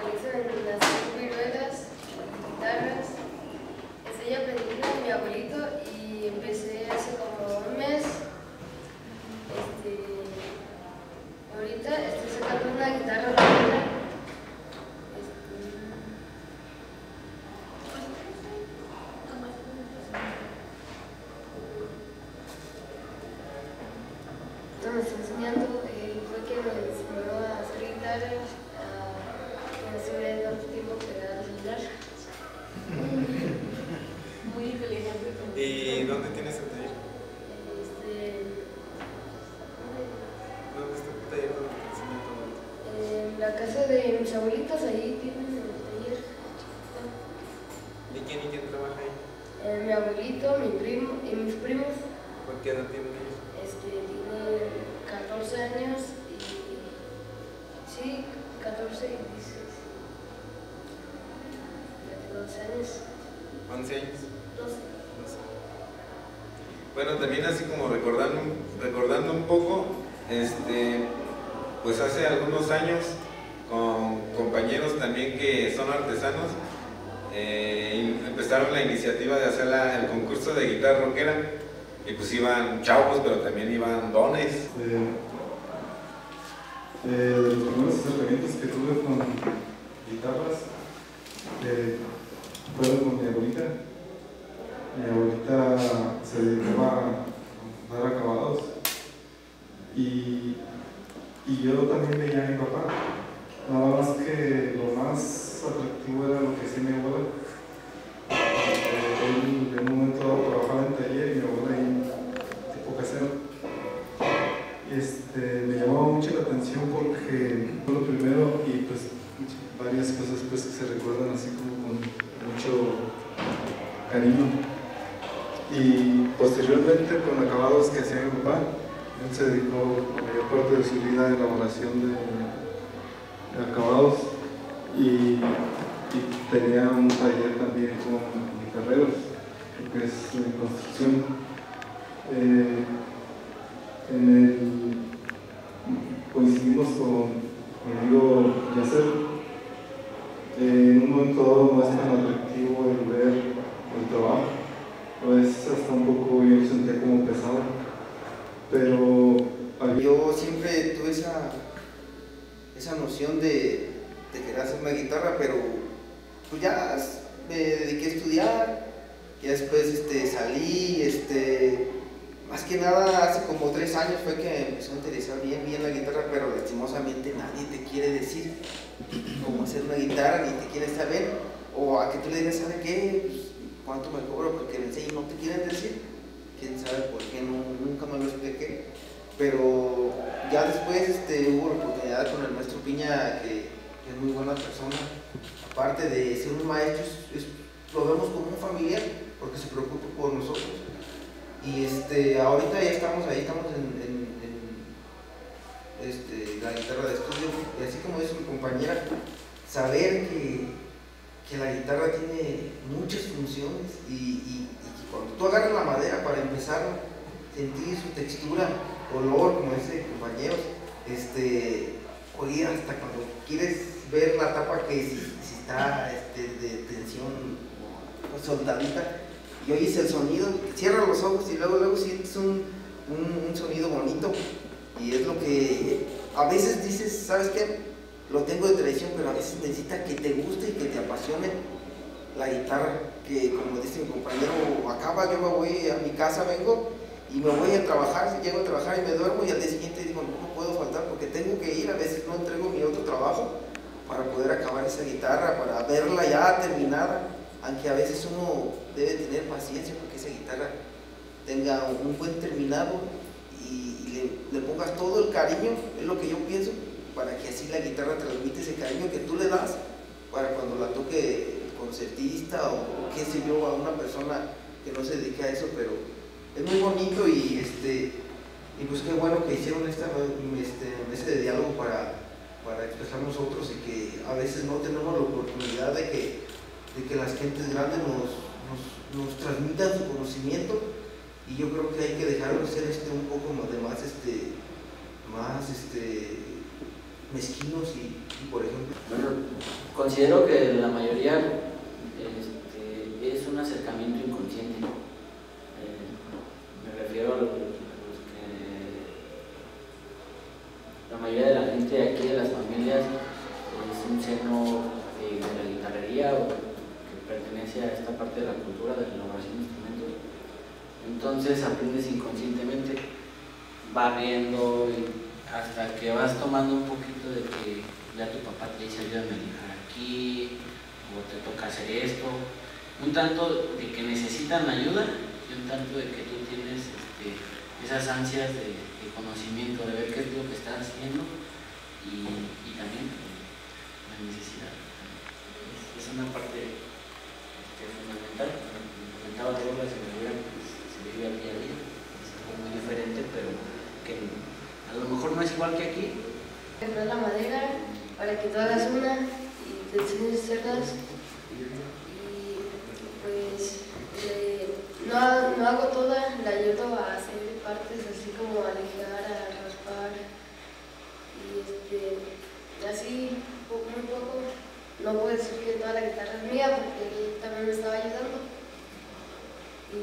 coleccionan las viruelas, guitarras. Estoy aprendiendo de mi abuelito y empecé hace como un mes. Ahorita estoy sacando una guitarra bonita. Esto me está enseñando, fue que me enseñó a hacer guitarras, a hacer el tipo que era celular. Muy inteligente. ¿Y dónde tienes el taller? ¿Dónde está el taller donde te enseñan todo esto? En la casa de mis abuelitos, ahí tienen el taller. ¿Y quién trabaja ahí? Mi abuelito, mi primo y mis primos. ¿Por qué edad tienen ellos? Tiene 14 años y... sí, 14 y 16. Ya tengo 12 años. ¿11 años? 12. Bueno, también así como recordando un poco, pues hace algunos años con compañeros también que son artesanos, empezaron la iniciativa de hacer el concurso de guitarra rockera, y pues iban chavos, pero también iban dones. De los primeros acercamientos que tuve con guitarras fueron con mi abuelita. Mi abuelita se dedicaba a dar acabados y yo también veía a mi papá, nada más que lo más atractivo era lo que hacía mi abuela. Él en un momento dado trabajaba en taller y mi abuela ahí tipo casero. Me llamaba mucho la atención porque fue lo primero y pues varias cosas pues que se recuerdan así como con mucho cariño. Y posteriormente con acabados que hacía mi papá, él se dedicó la mayor parte de su vida a elaboración de acabados y tenía un taller también con guitarreros, que es de construcción. Coincidimos con mi amigo Yacer. En un momento dado no es tan atractivo el ver el trabajo, a veces hasta un poco yo lo sentía como pesado, pero yo siempre tuve esa noción de querer hacer una guitarra, pero pues ya me dediqué a estudiar, y después salí, más que nada hace como 3 años fue que me empezó a interesar bien la guitarra, pero lastimosamente nadie te quiere decir cómo hacer una guitarra, ni te quieren saber, o a que tú le digas, ¿sabe qué? Pues, ¿cuánto me cobro? Porque me enseñan, no te quieren decir, quién sabe por qué, nunca me lo expliqué, pero ya después hubo la oportunidad con el maestro Piña, que es muy buena persona, aparte de ser un maestro, lo vemos como un familiar, porque se preocupa por nosotros. Y ahorita ya estamos ahí, estamos en la guitarra de estudio, y así como dice mi compañera, saber que la guitarra tiene muchas funciones y cuando tú agarras la madera para empezar a sentir su textura, olor, como dice compañeros, oír hasta cuando quieres ver la tapa que si está de tensión soldadita, y oyes el sonido, cierras los ojos y luego sientes un sonido bonito, y es lo que a veces dices, ¿sabes qué? Lo tengo de tradición, pero a veces necesita que te guste y que te apasione la guitarra, que como dice mi compañero, acaba, yo me voy a mi casa, vengo y me voy a trabajar, llego a trabajar y me duermo, y al día siguiente digo, no puedo faltar porque tengo que ir, a veces no entrego mi otro trabajo para poder acabar esa guitarra, para verla ya terminada, aunque a veces uno debe tener paciencia porque esa guitarra tenga un buen terminado y le pongas todo el cariño, es lo que yo pienso, para que así la guitarra transmite ese cariño que tú le das para cuando la toque el concertista o qué sé yo, a una persona que no se dedique a eso, pero es muy bonito y pues qué bueno que hicieron esta mesa de diálogo para expresar nosotros, y que a veces no tenemos la oportunidad de que las gentes grandes nos transmitan su conocimiento, y yo creo que hay que dejarlo ser un poco más mezquinos y por ejemplo. Bueno, considero que la mayoría es un acercamiento inconsciente. Me refiero a los que la mayoría de la gente aquí, de las familias, es un seno de la guitarrería o que pertenece a esta parte de la cultura de la elaboración de instrumentos. Entonces aprendes inconscientemente, vas viendo hasta que vas tomando un poquito de que ya tu papá te dice ayúdame a lijar aquí, o te toca hacer esto, un tanto de que necesitan ayuda y un tanto de que tú tienes esas ansias de conocimiento, de ver qué es lo que estás haciendo y también la necesidad. Es una parte fundamental. Como comentaba luego, la seguridad se vive al día a día, es algo muy diferente, pero que a lo mejor no es igual que aquí. Comprar la madera para que tú hagas una y te enseñes a hacerlas. Y pues no hago toda, la ayudo a hacer partes así como a lijar, a raspar. Y así, muy poco. No puedo decir que toda la guitarra es mía porque él también me estaba ayudando. Y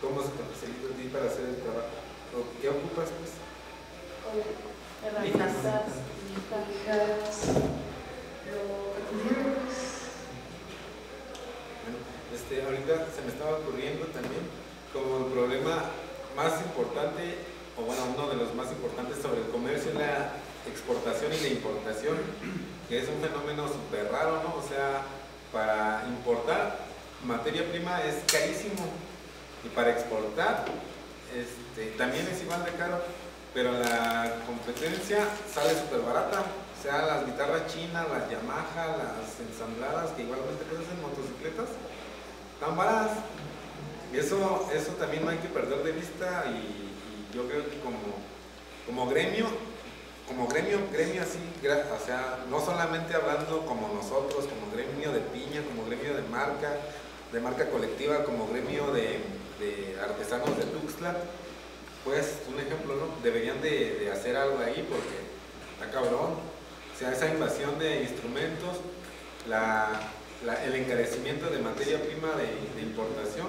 ¿Cómo se facilita a ti para hacer el trabajo? ¿Qué ocupas, pues? Herramientas, lijas, lo recogemos. Bueno, ahorita se me estaba ocurriendo también como el problema más importante, o bueno, uno de los más importantes sobre el comercio es la exportación y la importación, que es un fenómeno súper raro, ¿no? O sea, para importar materia prima es carísimo y para exportar también es igual de caro, pero la competencia sale súper barata. O sea, las guitarras chinas, las Yamaha, las ensambladas, que igualmente pueden ser motocicletas, están baratas. Y eso también no hay que perder de vista, y yo creo que como gremio así, o sea, no solamente hablando como nosotros, como gremio de piña, como gremio de marca colectiva, como gremio de artesanos de Tuxtla, pues un ejemplo, ¿no? Deberían de hacer algo ahí porque está cabrón. O sea, esa invasión de instrumentos, el encarecimiento de materia prima de importación,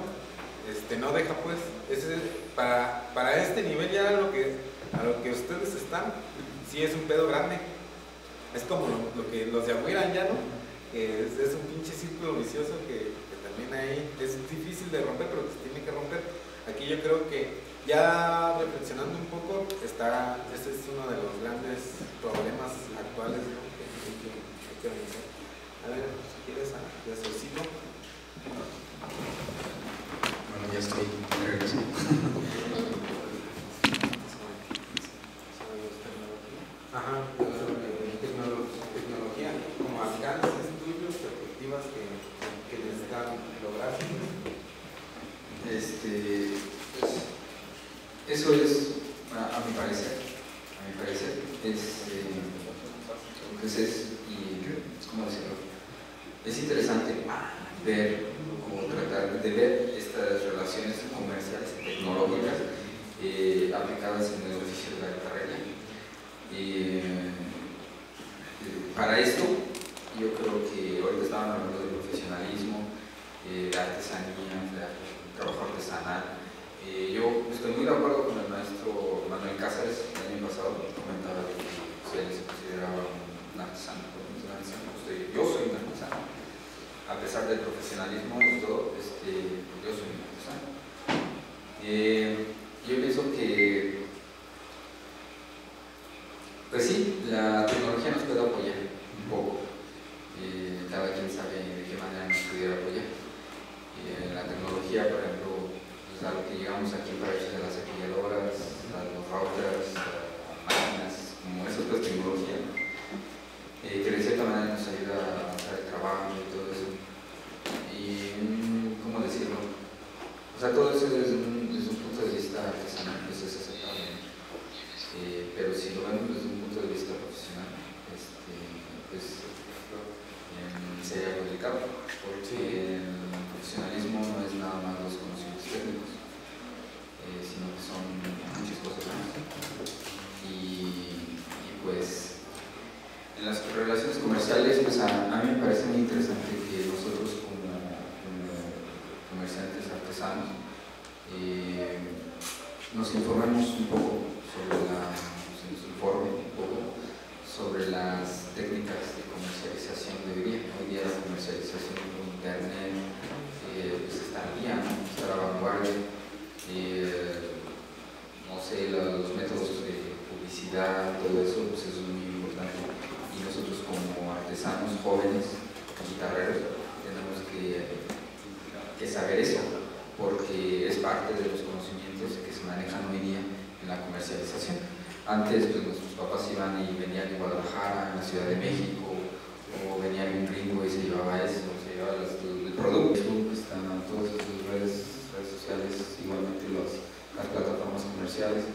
no deja, pues, para este nivel ya a lo que ustedes están, sí es un pedo grande. Es como lo que los de afuera ya, ¿no? Es un pinche círculo vicioso que también ahí es difícil de romper, pero que se tiene que romper. Aquí yo creo que ya reflexionando un poco, ese es uno de los grandes problemas actuales, ¿no? que hay que vencer. A ver, si quieres, ya solicito. Bueno, ya estoy de regreso. Ajá, tecnología, como alcances tuyos, perspectivas que necesitan lograr. Pues, eso es, a mi parecer, ¿cómo decirlo? Es interesante ver, como tratar de ver estas relaciones comerciales y tecnológicas aplicadas en el oficio de la guitarrería. Para esto, yo creo que ahorita estaban hablando del profesionalismo, de artesanía, del trabajo artesanal. Yo estoy muy de acuerdo con el maestro Manuel Cáceres. El año pasado comentaba que él se consideraba un artesano. Yo soy un artesano, a pesar del profesionalismo y todo, yo soy un artesano. Yo pienso que, pues sí, la tecnología nos puede apoyar un poco. Cada quien sabe de qué manera nos pudiera apoyar. La tecnología, por ejemplo, pues a lo que llegamos aquí para de las cepilladoras, a los routers, a máquinas, como eso es tecnología, que de cierta manera nos ayuda a avanzar el trabajo y todo eso. Y, ¿cómo decirlo? O sea, todo eso desde un punto de vista artesanal, pues es aceptable. Pero si lo vemos desde un punto de vista profesional, pues sería complicado, porque el profesionalismo no es nada más los conocimientos técnicos, sino que son muchas cosas más. Y pues en las relaciones comerciales, pues a mí me parece muy interesante que nosotros como comerciantes artesanos nos informemos un poco sobre se nos informe un poco sobre las técnicas de comercialización de hoy día. Hoy día la comercialización por internet pues está al día, ¿no? Está a la vanguardia. No sé, los métodos de publicidad, todo eso, pues eso es muy importante. Y nosotros como artesanos jóvenes, guitarreros, tenemos que saber eso, porque es parte de los conocimientos que se manejan hoy día en la comercialización. Antes, pues nuestros papás iban y venían de Guadalajara, en la Ciudad de México, o venía un gringo y se llevaba eso, se llevaba el producto. Están todas esas redes sociales, igualmente las plataformas comerciales,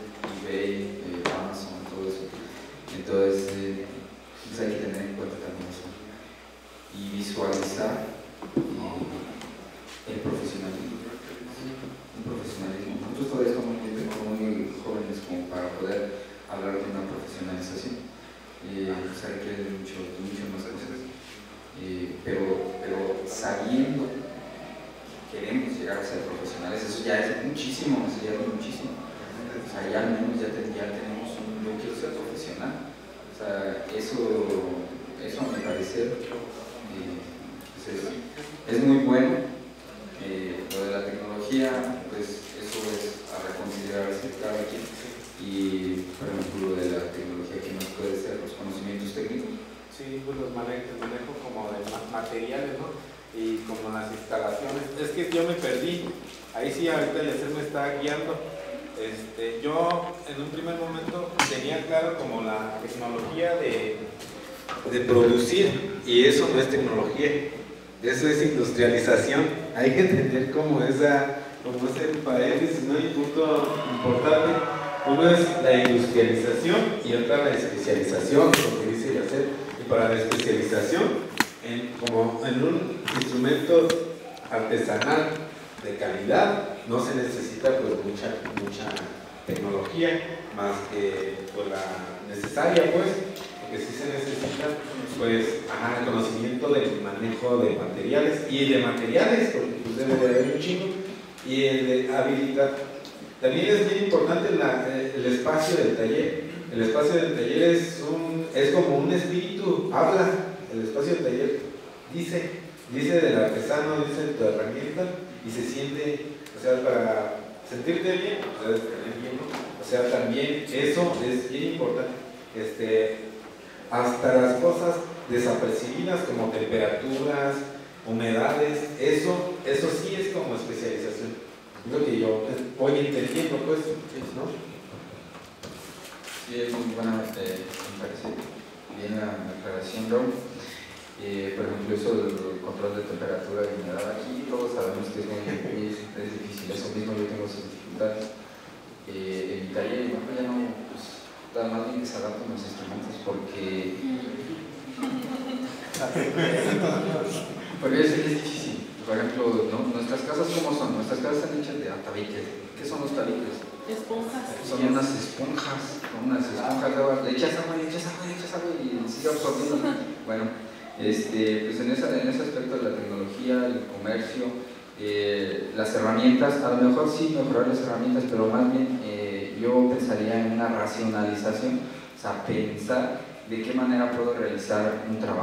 eBay, Amazon, todo eso. Entonces, pues hay que tener en cuenta también eso y visualizar el profesionalismo. Un profesionalismo. Nosotros todavía estamos muy jóvenes como para poder hablar de una profesionalización. Se requiere de mucho más cosas. Pero sabiendo que queremos llegar a ser profesionales, eso ya es muchísimo, eso ya es muchísimo. O sea, ya al menos ya tenemos yo quiero ser profesional. O sea, eso a mi parecer es muy bueno. Lo de la tecnología, pues eso es a reconsiderarse cada quien. Y por ejemplo, lo de la tecnología, que nos puede ser los conocimientos técnicos. Sí, pues los manejo como de materiales, ¿no? Y como las instalaciones. Es que yo me perdí. Ahí sí, ahorita Yacer me está guiando. Yo en un primer momento tenía claro como la tecnología de producir, y eso no es tecnología, eso es industrialización. Hay que entender como ese paréntesis, ¿no? Y punto importante. Uno es la industrialización y otra la especialización, lo que dice Yacer. Y para la especialización, como en un instrumento artesanal de calidad, no se necesita pues mucha tecnología, más que pues, la necesaria, pues, porque sí se necesita pues, el conocimiento del manejo de materiales, y de materiales, porque pues, debe de haber un chingo, y el de habilidad. También es bien importante el espacio del taller. El espacio del taller es como un espíritu, habla. El espacio del taller dice del artesano, dice de tu herramienta, y se siente, o sea, para sentirte bien, o sea, tener bien, ¿no? O sea, también eso es bien importante. Hasta las cosas desapercibidas como temperaturas, humedades, eso sí es como especialización. Es lo que yo voy entendiendo, pues, ¿no? Sí, es muy buena, me parece bien la aclaración, Raúl. Por ejemplo, eso del control de temperatura y humedad, aquí todos sabemos que es difícil, eso mismo yo tengo sus dificultades. En mi taller, ya no, pues, da más bien que se adapten los instrumentos porque es difícil. Por ejemplo, ¿no? Nuestras casas, ¿cómo son? Nuestras casas están hechas de tabiques. ¿Qué son los tabiques? Esponjas. Son unas esponjas de agua. Le echas agua y sigue absorbiendo. Bueno, pues en ese aspecto de la tecnología, el comercio, las herramientas, a lo mejor sí mejorar las herramientas, pero más bien yo pensaría en una racionalización, o sea, pensar de qué manera puedo realizar un trabajo.